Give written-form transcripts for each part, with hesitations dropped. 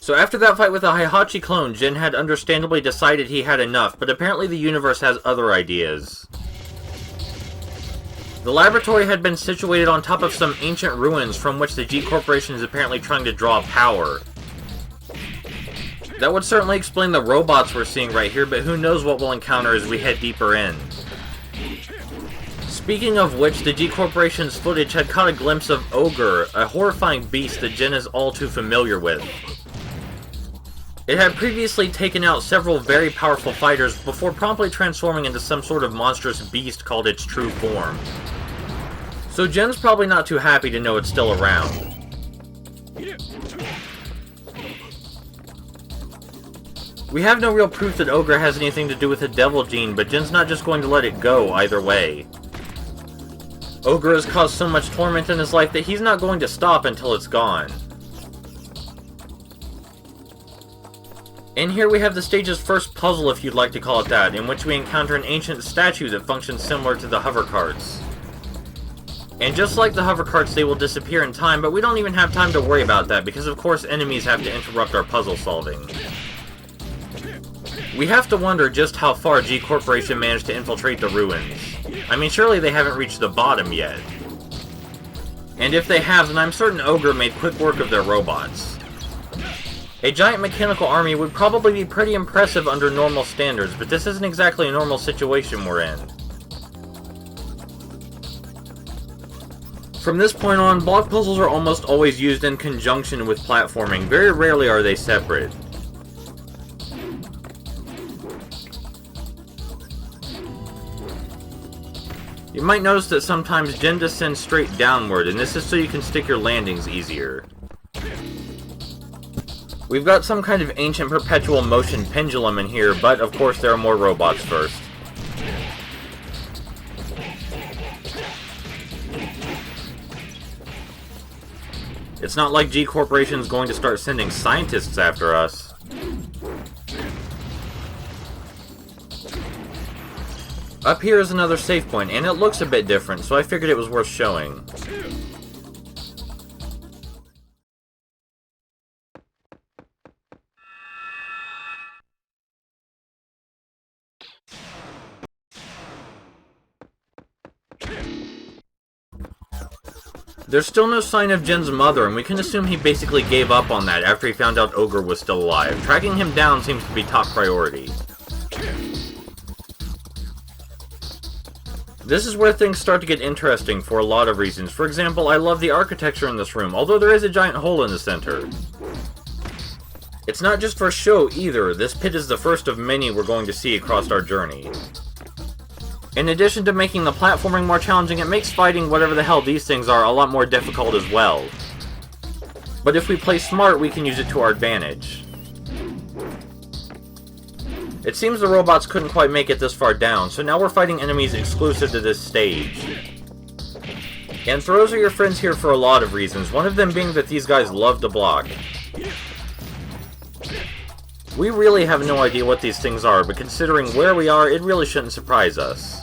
So after that fight with the Heihachi clone, Jin had understandably decided he had enough, but apparently the universe has other ideas. The laboratory had been situated on top of some ancient ruins from which the G Corporation is apparently trying to draw power. That would certainly explain the robots we're seeing right here, but who knows what we'll encounter as we head deeper in. Speaking of which, the G Corporation's footage had caught a glimpse of Ogre, a horrifying beast that Jin is all too familiar with. It had previously taken out several very powerful fighters before promptly transforming into some sort of monstrous beast called its true form. So Jin's probably not too happy to know it's still around. We have no real proof that Ogre has anything to do with the Devil Gene, but Jin's not just going to let it go either way. Ogre has caused so much torment in his life that he's not going to stop until it's gone. And here we have the stage's first puzzle, if you'd like to call it that, in which we encounter an ancient statue that functions similar to the hover carts. And just like the hover carts, they will disappear in time, but we don't even have time to worry about that, because of course enemies have to interrupt our puzzle solving. We have to wonder just how far G Corporation managed to infiltrate the ruins. I mean, surely they haven't reached the bottom yet. And if they have, then I'm certain Ogre made quick work of their robots. A giant mechanical army would probably be pretty impressive under normal standards, but this isn't exactly a normal situation we're in. From this point on, block puzzles are almost always used in conjunction with platforming. Very rarely are they separate. You might notice that sometimes Jin descends straight downward, and this is so you can stick your landings easier. We've got some kind of ancient perpetual motion pendulum in here, but of course there are more robots first. It's not like G Corporation's going to start sending scientists after us. Up here is another save point, and it looks a bit different, so I figured it was worth showing. There's still no sign of Jin's mother, and we can assume he basically gave up on that after he found out Ogre was still alive. Tracking him down seems to be top priority. This is where things start to get interesting for a lot of reasons. For example, I love the architecture in this room, although there is a giant hole in the center. It's not just for show either. This pit is the first of many we're going to see across our journey. In addition to making the platforming more challenging, it makes fighting whatever the hell these things are a lot more difficult as well. But if we play smart, we can use it to our advantage. It seems the robots couldn't quite make it this far down, so now we're fighting enemies exclusive to this stage. And throws are your friends here for a lot of reasons, one of them being that these guys love to block. We really have no idea what these things are, but considering where we are, it really shouldn't surprise us.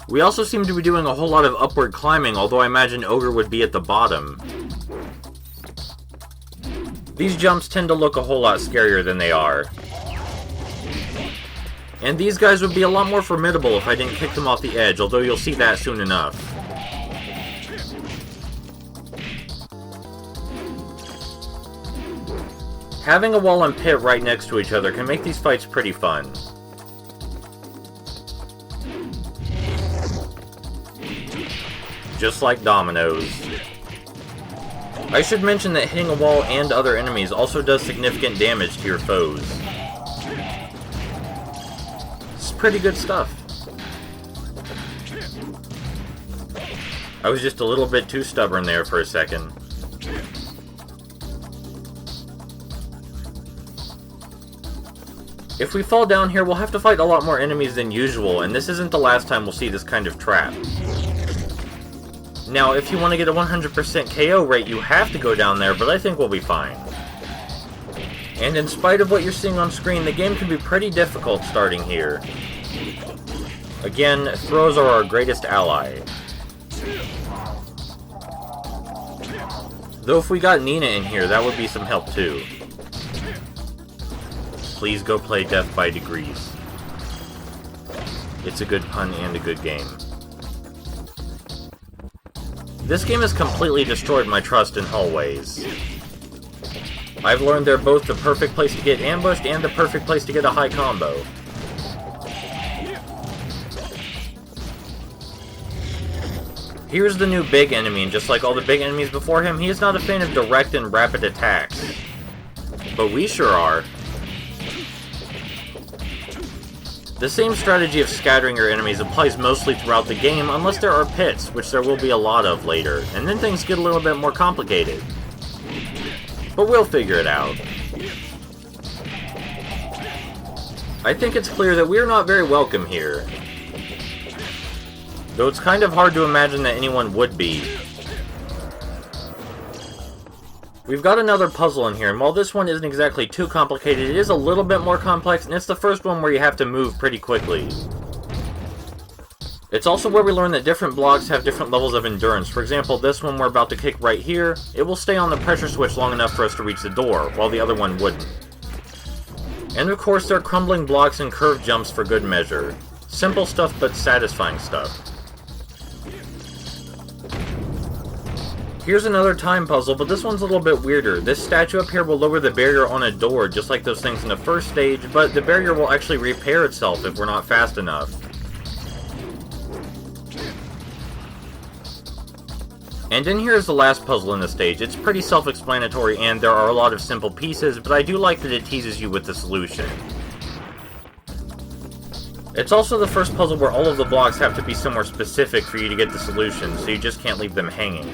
We also seem to be doing a whole lot of upward climbing, although I imagine Ogre would be at the bottom. These jumps tend to look a whole lot scarier than they are. And these guys would be a lot more formidable if I didn't kick them off the edge, although you'll see that soon enough. Having a wall and pit right next to each other can make these fights pretty fun. Just like dominoes. I should mention that hitting a wall and other enemies also does significant damage to your foes. It's pretty good stuff. I was just a little bit too stubborn there for a second. If we fall down here, we'll have to fight a lot more enemies than usual, and this isn't the last time we'll see this kind of trap. Now, if you want to get a 100% KO rate, you have to go down there, but I think we'll be fine. And in spite of what you're seeing on screen, the game can be pretty difficult starting here. Again, throws are our greatest ally. Though if we got Nina in here, that would be some help too. Please go play Death by Degrees. It's a good pun and a good game. This game has completely destroyed my trust in hallways. I've learned they're both the perfect place to get ambushed and the perfect place to get a high combo. Here's the new big enemy, and just like all the big enemies before him, he is not a fan of direct and rapid attacks. But we sure are. The same strategy of scattering your enemies applies mostly throughout the game, unless there are pits, which there will be a lot of later, and then things get a little bit more complicated. But we'll figure it out. I think it's clear that we are not very welcome here. Though it's kind of hard to imagine that anyone would be. We've got another puzzle in here, and while this one isn't exactly too complicated, it is a little bit more complex, and it's the first one where you have to move pretty quickly. It's also where we learn that different blocks have different levels of endurance. For example, this one we're about to kick right here, it will stay on the pressure switch long enough for us to reach the door, while the other one wouldn't. And of course, there are crumbling blocks and curved jumps for good measure. Simple stuff, but satisfying stuff. Here's another time puzzle, but this one's a little bit weirder. This statue up here will lower the barrier on a door, just like those things in the first stage, but the barrier will actually repair itself if we're not fast enough. And then here's the last puzzle in the stage. It's pretty self-explanatory, and there are a lot of simple pieces, but I do like that it teases you with the solution. It's also the first puzzle where all of the blocks have to be somewhere specific for you to get the solution, so you just can't leave them hanging.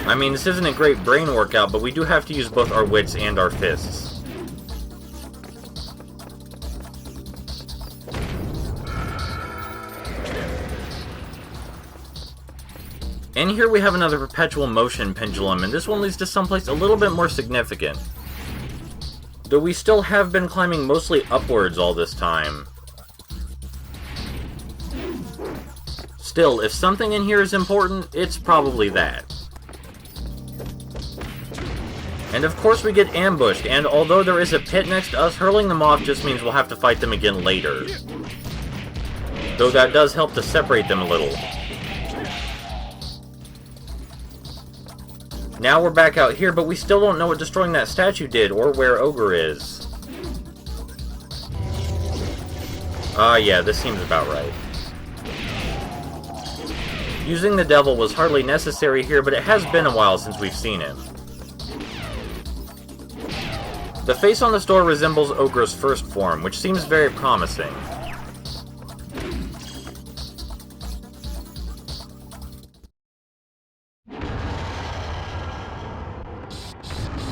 I mean, this isn't a great brain workout, but we do have to use both our wits and our fists. And here we have another perpetual motion pendulum, and this one leads to someplace a little bit more significant. Though we still have been climbing mostly upwards all this time. Still, if something in here is important, it's probably that. And of course we get ambushed, and although there is a pit next to us, hurling them off just means we'll have to fight them again later. Though that does help to separate them a little. Now we're back out here, but we still don't know what destroying that statue did, or where Ogre is. Yeah, this seems about right. Using the devil was hardly necessary here, but it has been a while since we've seen him. The face on this door resembles Ogre's first form, which seems very promising.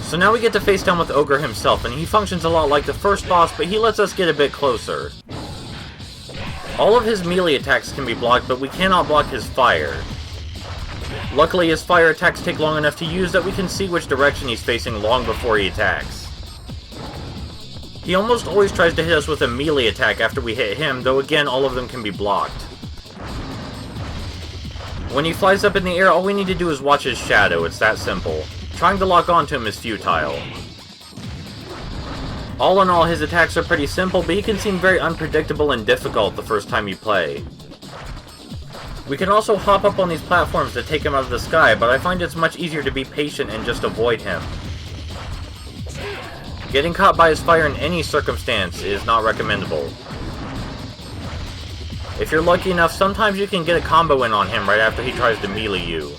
So now we get to face down with Ogre himself, and he functions a lot like the first boss, but he lets us get a bit closer. All of his melee attacks can be blocked, but we cannot block his fire. Luckily, his fire attacks take long enough to use that we can see which direction he's facing long before he attacks. He almost always tries to hit us with a melee attack after we hit him, though again, all of them can be blocked. When he flies up in the air, all we need to do is watch his shadow, it's that simple. Trying to lock onto him is futile. All in all, his attacks are pretty simple, but he can seem very unpredictable and difficult the first time you play. We can also hop up on these platforms to take him out of the sky, but I find it's much easier to be patient and just avoid him. Getting caught by his fire in any circumstance is not recommendable. If you're lucky enough, sometimes you can get a combo in on him right after he tries to melee you.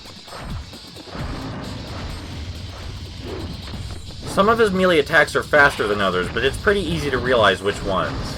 Some of his melee attacks are faster than others, but it's pretty easy to realize which ones.